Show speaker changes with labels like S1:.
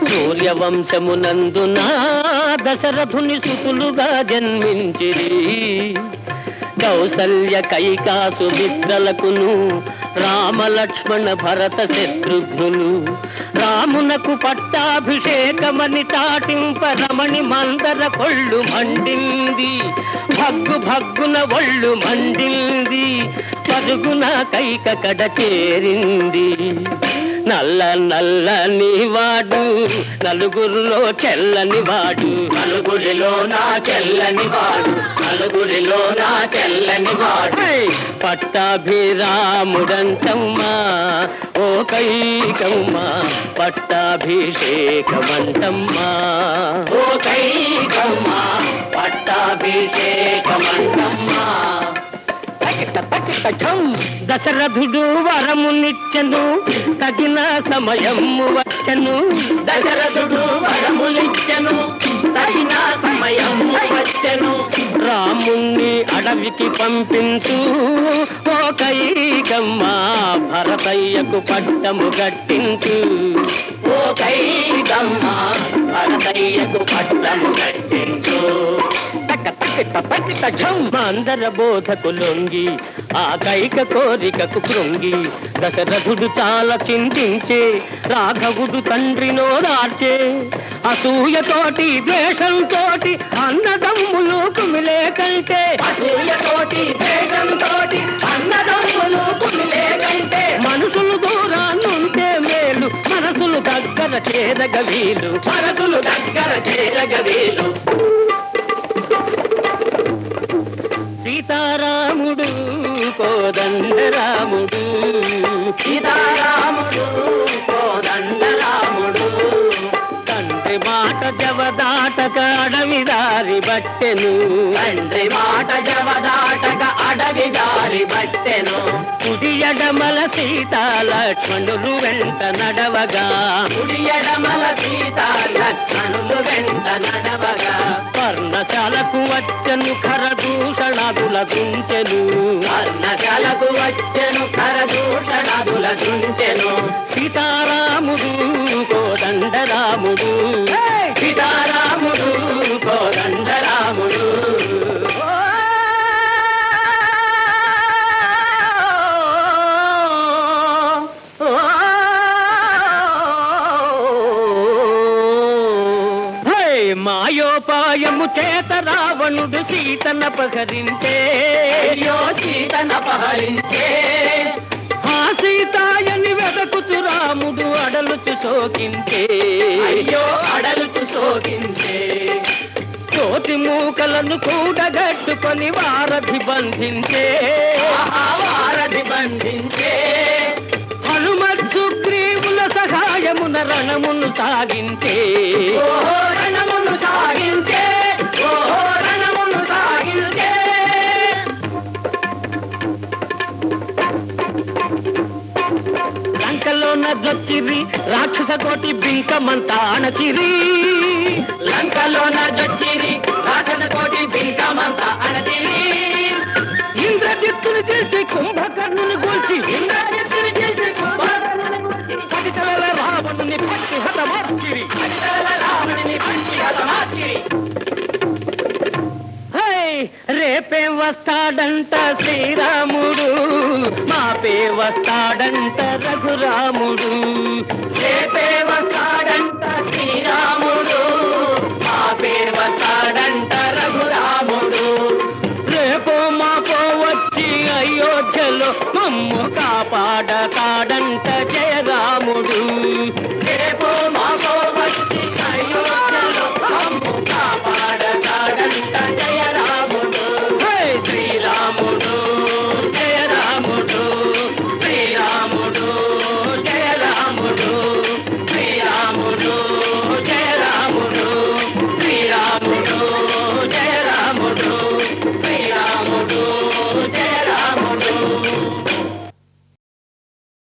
S1: సూర్యవంశమునందున దశరథుని సుతులుగా జన్మించిరి. కౌసల్య కైకాసు మిత్రలకును రామలక్ష్మణ భరత శత్రుఘ్నులు రామునకు పట్టాభిషేకమని చాటింప రమణి మందర కొళ్ళు మండింది. భగ్గు భగ్గున ఒళ్ళు మండింది. పరుగున కైక కడ చేరింది. నల్ల నల్లని వాడు నలుగురిలో చెల్లని వాడు. నలుగురిలో నా చెల్లని వాడు. నలుగురిలో నా చెల్లని వాడు. పట్టాభిరాముడంటమ్మా ఓ కైకమ్మా పట్టాభిషేకమంటమ్మా ఓ కైకమ్మా పట్టాభిషేకమంటమ్మా. దశరథుడు వరమునిచ్చెను తగిన సమయము వచ్చెను. దశరథుడు వరమునిచ్చెను తగిన సమయము వచ్చెను. రాముణ్ణి అడవికి పంపించు ఓ కైకమ్మా భరతయ్యకు పట్టము గట్టించు. ఓ కైకమ్మా భరతయ్యకు పట్టము గట్టించు. మందర బోధకు లొంగి ఆ కైక కోరికకు కృంగి దశరథుడు చాలా చింతించే. రాఘవుడు తండ్రినో దార్చే. అసూయతోటి ద్వేషంతోటి అన్నదమ్ములు కుమిలే కంటే. అసూయతోటి ద్వేషంతోటి అన్నదమ్ములు కుమిలే కంటే. మనుషులు దూరాన్నుంటే మేలు మనసులు దగ్గర చేరగ వీలు. మనసులు దగ్గర చేరగ వీలు. సీతారాముడు కోదండరాముడు. సీతారాముడు కోదండరాముడు. తండ్రి మాట జవదాటక అడవి దారి బట్టెను. తండ్రి మాట జవదాటక అడవి దారి బట్టెను. కుడి ఎడమల సీతాలక్ష్మణులు వెంట నడవగా. కుడి ఎడమల సీతాలక్ష్మణులు వెంట నడవగా. పర్ణశాలకు వచ్చెను ఖరదూషణాదుల దుంచెను. పర్ణశాలకు వచ్చెను ఖరదూషణాదుల దుంచెను. సీతారాముడు కోదండరాముడు. సీతారాముడు కోదండరాముడు. మాయోపాయము చేత రావణుడు సీతనపహరించే. సీతనపహరించే. ఆ సీతాయని వెదకుతు రాముడు అడలుచు శోకించే. అయ్యో అడలుచు శోకించే. కోటి మూకలను కూడగట్టుకొని వారధి బంధించే. వారధి బంధించే. హనుమత్ సుగ్రీవుల సహాయమున రణమును సాగించే. రణమును సాగించే. రణమును సాగించే. లంకలోన జొచ్చిరి రాక్షస కోటి బింకమంతా అణచిరి. లంకలోన జొచ్చిరి రాక్షస కోటి బింకమంతా అణచిరి. ఇంద్రజిత్తుని చేసి కుంభకర్ణుని గూల్చి. ఇంద్రజిత్తుని చేసి కుంభకర్ణుని గూల్చి. పడితల రావణుని పట్టి హతమార్చిరి. పడితల రావణుని పట్టి హతమార్చిరి. రేపే వస్తాడంట శ్రీరాముడు. మాపే వస్తాడంట రఘురాముడు. రేపే వస్తాడంట శ్రీరాముడు. మాపే వస్తాడంట రఘురాముడు. రేపో మాపో వచ్చి అయోధ్యలో మమ్ము కాపాడతాడంట